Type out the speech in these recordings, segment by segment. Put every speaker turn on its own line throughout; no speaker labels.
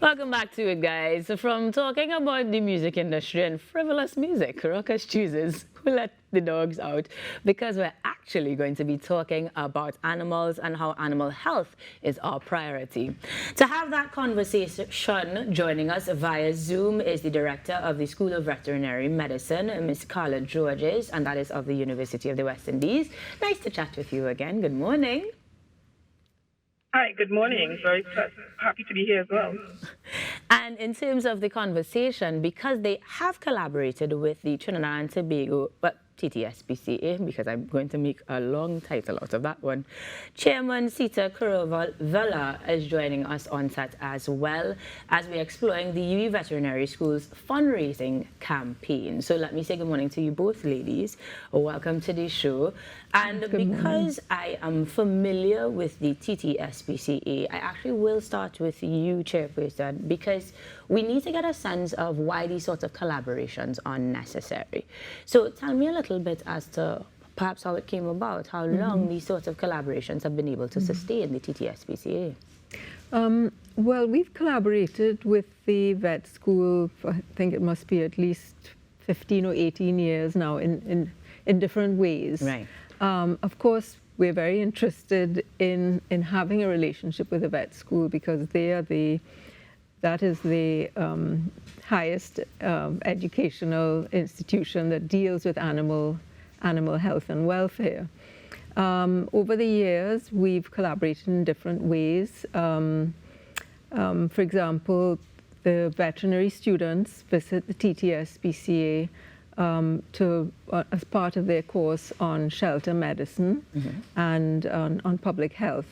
Welcome back to it, guys. So from talking about the music industry and frivolous music, Ruckus chooses who let the dogs out, because we're actually going to be talking about animals and how animal health is our priority. To have that conversation, joining us via Zoom is the director of the School of Veterinary Medicine, Ms. Carla Georges, and that is of the University of the West Indies. Nice to chat with you again. Good morning.
Hi, good morning. Very happy to be here as well.
And in terms of the conversation, because they have collaborated with the Trinidad and Tobago, but TTSPCA, because I'm going to make a long title out of that one. Chairman Sita Kurovella is joining us on set as well as we're exploring the UWI Veterinary School's fundraising campaign. So let me say good morning to you both, ladies. Welcome to the show. And because I am familiar with the TTSPCA, I actually will start with you, Chairperson, because we need to get a sense of why these sorts of collaborations are necessary. So tell me a little bit as to perhaps how it came about, how long these sorts of collaborations have been able to sustain the TTSPCA.
Well, we've collaborated with the vet school for, I think it must be at least 15 or 18 years now in different ways.
Right.
Of course, we're very interested in having a relationship with the vet school because that is the highest educational institution that deals with animal health and welfare. Over the years, we've collaborated in different ways. For example, the veterinary students visit the TTSPCA as part of their course on shelter medicine and on public health,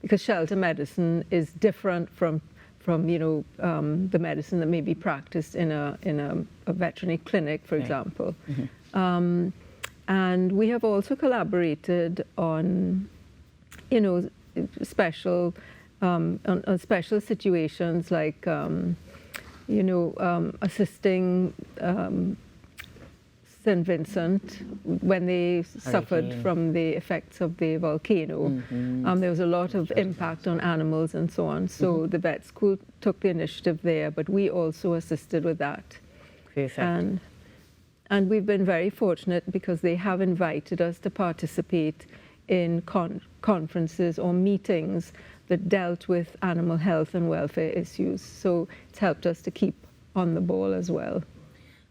because shelter medicine is different from the medicine that may be practiced in a veterinary clinic, for example. And we have also collaborated on, special situations like, assisting St. Vincent when they suffered from the effects of the volcano. There was a lot of impact on animals and so on. So the vet school took the initiative there, but we also assisted with that.
Perfect.
And we've been very fortunate because they have invited us to participate in conferences or meetings that dealt with animal health and welfare issues. So it's helped us to keep on the ball as well.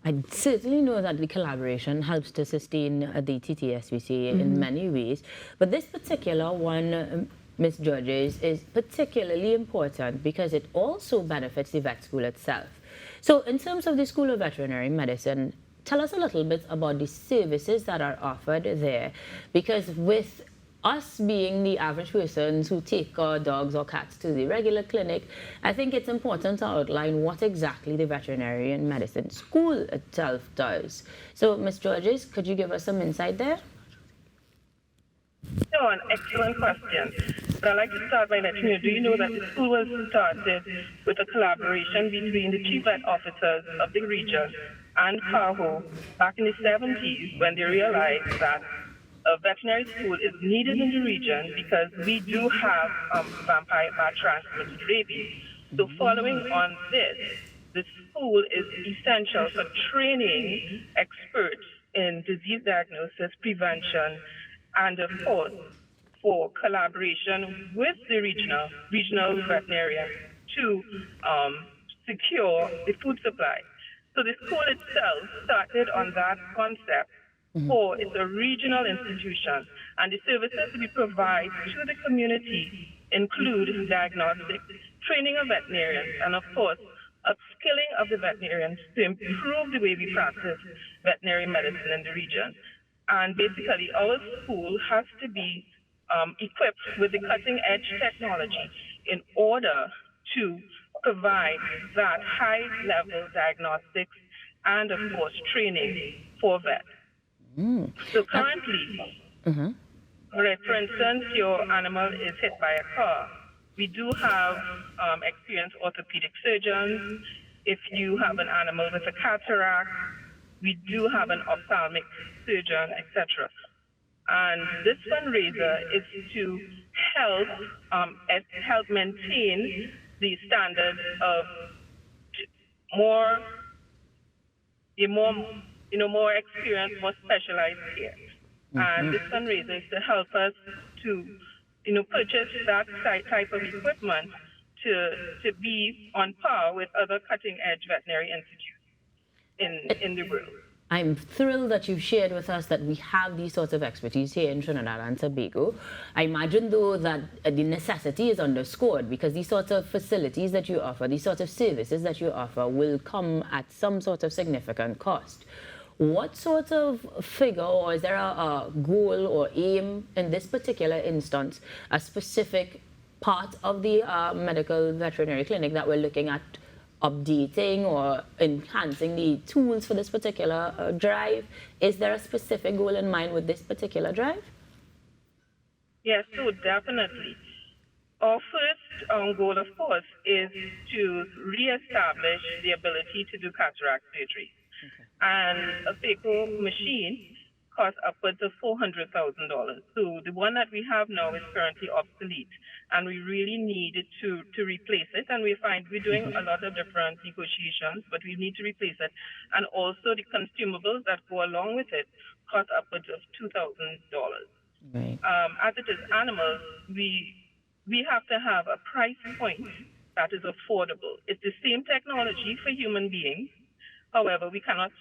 I certainly know that the collaboration helps to sustain the TTSPCA in many ways, but this particular one, Ms. Georges, is particularly important because it also benefits the vet school itself. So in terms of the School of Veterinary Medicine, tell us a little bit about the services that are offered there, because with us being the average persons who take our dogs or cats to the regular clinic, I think it's important to outline what exactly the veterinary medicine school itself does. So, Ms. Georges, could you give us some insight there?
Sure, an excellent question. But I'd like to start by letting you know, do you know that the school was started with a collaboration between the chief vet officers of the region and CAHO back in the 70s when they realized that a veterinary school is needed in the region because we do have vampire bat transmitted rabies. So following on this, the school is essential for training experts in disease diagnosis, prevention, and of course, for collaboration with the regional veterinarian to secure the food supply. So the school itself started on that concept. For it's a regional institution, and the services we provide to the community include diagnostics, training of veterinarians, and of course, upskilling of the veterinarians to improve the way we practice veterinary medicine in the region. And basically, our school has to be equipped with the cutting-edge technology in order to provide that high-level diagnostics and, of course, training for vets. So currently, for instance, your animal is hit by a car. We do have experienced orthopedic surgeons. If you have an animal with a cataract, we do have an ophthalmic surgeon, etc. And this fundraiser is to help maintain the standard of more, more experience, more specialized care. And this fundraiser is to help us to, purchase that type of equipment to be on par with other cutting-edge veterinary institutes in the world.
I'm thrilled that you've shared with us that we have these sorts of expertise here in Trinidad and Tobago. I imagine, though, that the necessity is underscored because these sorts of facilities that you offer, these sorts of services that you offer will come at some sort of significant cost. What sort of figure, or is there a goal or aim in this particular instance, a specific part of the medical veterinary clinic that we're looking at updating or enhancing the tools for this particular drive? Is there a specific goal in mind with this particular drive?
Yes, so definitely. Our first goal, of course, is to reestablish the ability to do cataract surgery. Okay. And a phaco machine costs upwards of $400,000. So the one that we have now is currently obsolete, and we really need to replace it. And we find we're doing a lot of different negotiations, but we need to replace it. And also the consumables that go along with it cost upwards of $2,000.
Right.
As it is animals, we have to have a price point that is affordable. It's the same technology for human beings. However, we cannot,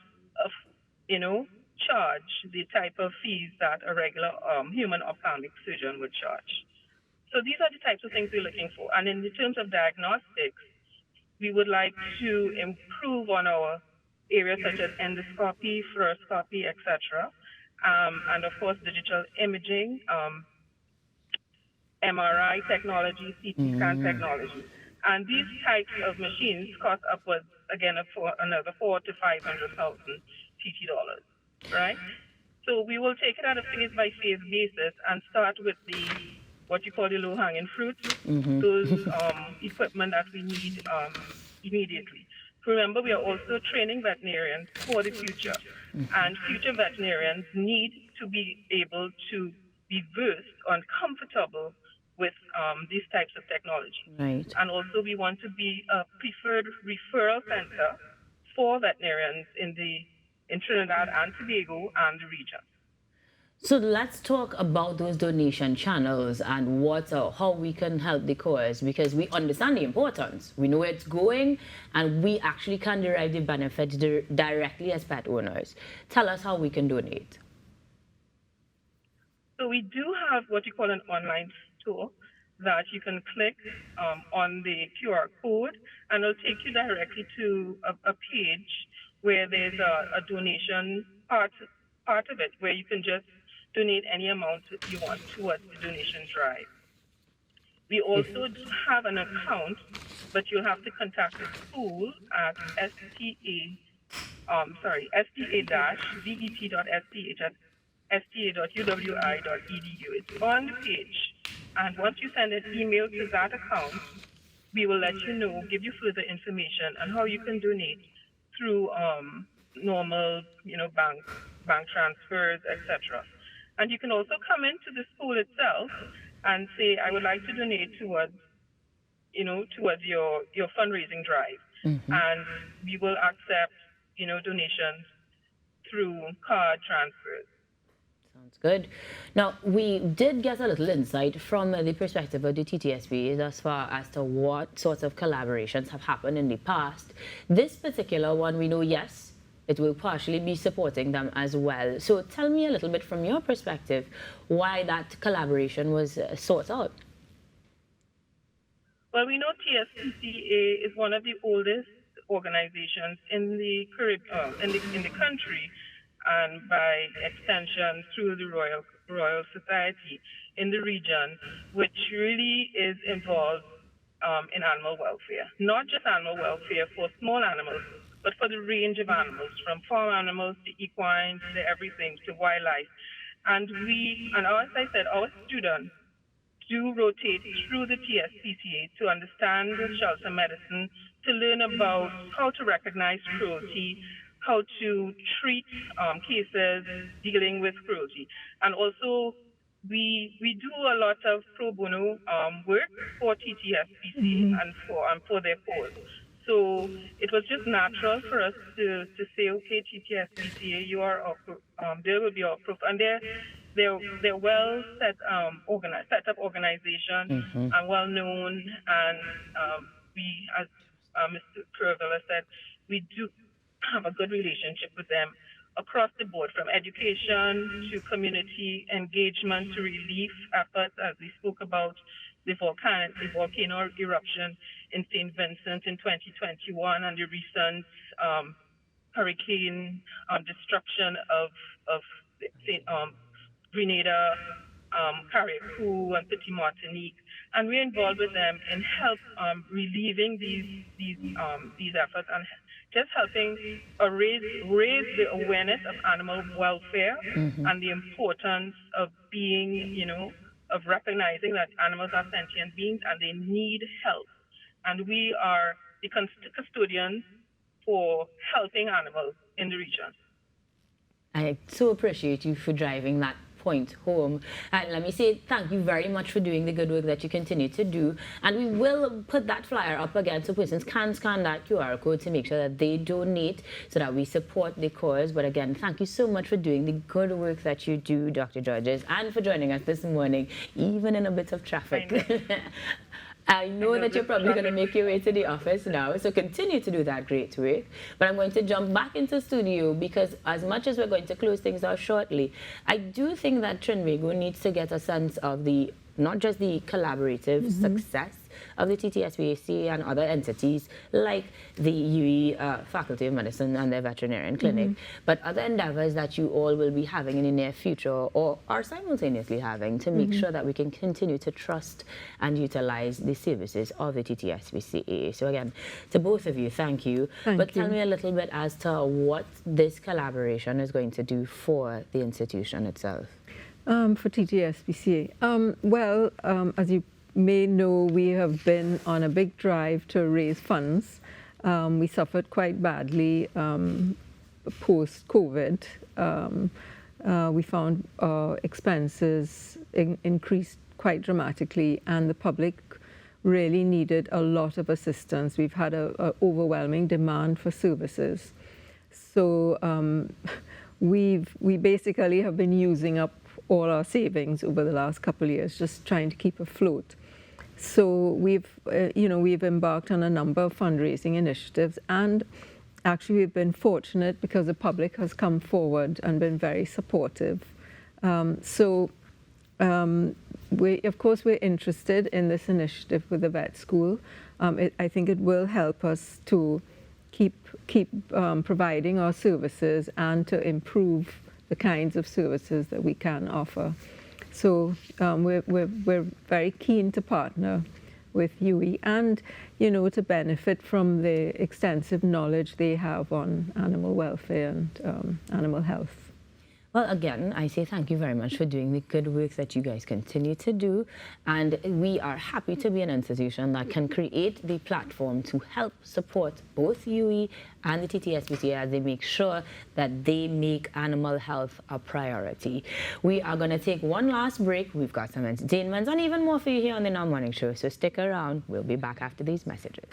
charge the type of fees that a regular human ophthalmic surgeon would charge. So these are the types of things we're looking for. And in terms of diagnostics, we would like to improve on our areas such as endoscopy, fluoroscopy, etc. And of course, digital imaging, MRI technology, CT scan technology. And these types of machines cost upwards, again, for another $400,000 to $500,000 TT dollars, right? So we will take it at a phase-by-phase basis and start with what you call the low-hanging fruit, those equipment that we need immediately. Remember, we are also training veterinarians for the future, and future veterinarians need to be able to be versed and comfortable with these types of technology.
Right.
And also we want to be a preferred referral center for veterinarians in Trinidad and Tobago and the region.
So let's talk about those donation channels and how we can help the cause, because we understand the importance. We know where it's going, and we actually can derive the benefits directly as pet owners. Tell us how we can donate.
So we do have what you call an online store that you can click on the QR code, and it'll take you directly to a page where there's a donation part of it, where you can just donate any amount you want towards the donation drive. We also have an account, but you'll have to contact the school at sta-vet.sta.uwi.edu. It's on the page. And once you send an email to that account, we will let you know, give you further information on how you can donate through normal, bank transfers, etc. And you can also come into the school itself and say, I would like to donate towards your fundraising drive. And we will accept, donations through card transfers.
Sounds good. Now, we did get a little insight from the perspective of the TTSPCA as far as to what sorts of collaborations have happened in the past. This particular one, we know, yes, it will partially be supporting them as well. So tell me a little bit from your perspective why that collaboration was sought out.
Well, we know TSPCA is one of the oldest organizations in the country, and by extension through the Royal Society in the region, which really is involved in animal welfare. Not just animal welfare for small animals, but for the range of animals, from farm animals to equine to everything, to wildlife. And as I said, our students do rotate through the TSPCA to understand the shelter medicine, to learn about how to recognize cruelty, how to treat cases dealing with cruelty, and also we do a lot of pro bono work for TTSPCA and for their cause. So it was just natural for us to say, okay, TTSPCA, you are our there will be our proof, and they're well set up organization and well known, and we, as Mr. Curvilla said, we do have a good relationship with them across the board, from education to community engagement to relief efforts, as we spoke about the volcano eruption in St. Vincent in 2021 and the recent hurricane destruction of Grenada, Carriacou, and Petit Martinique, and we're involved with them in help relieving these efforts and just helping raise the awareness of animal welfare and the importance of being, of recognizing that animals are sentient beings and they need help. And we are the custodians for helping animals in the region.
I so appreciate you for driving that point home. And let me say thank you very much for doing the good work that you continue to do. And we will put that flyer up again so persons can scan that QR code to make sure that they donate so that we support the cause. But again, thank you so much for doing the good work that you do, Dr. Georges, and for joining us this morning, even in a bit of traffic. I know that you're probably going to make your way to the office now, so continue to do that great work. But I'm going to jump back into studio because as much as we're going to close things out shortly, I do think that Trinbago needs to get a sense of not just the collaborative success of the TTSPCA and other entities like the UWI Faculty of Medicine and their veterinarian clinic, but other endeavors that you all will be having in the near future or are simultaneously having to make sure that we can continue to trust and utilize the services of the TTSPCA. So again, to both of you, thank you. But tell me a little bit as to what this collaboration is going to do for the institution itself.
For TTSPCA, as you may know, we have been on a big drive to raise funds. We suffered quite badly post-COVID. We found expenses increased quite dramatically, and the public really needed a lot of assistance. We've had an overwhelming demand for services. So we basically have been using up all our savings over the last couple of years, just trying to keep afloat. So we've embarked on a number of fundraising initiatives, and actually we've been fortunate because the public has come forward and been very supportive. Of course, we're interested in this initiative with the vet school. I think it will help us to keep providing our services and to improve the kinds of services that we can offer. So we're very keen to partner with UWI and, to benefit from the extensive knowledge they have on animal welfare and animal health.
Well, again, I say thank you very much for doing the good work that you guys continue to do. And we are happy to be an institution that can create the platform to help support both UWI and the TTSPCA as they make sure that they make animal health a priority. We are going to take one last break. We've got some entertainment and even more for you here on the Now Morning Show. So stick around. We'll be back after these messages.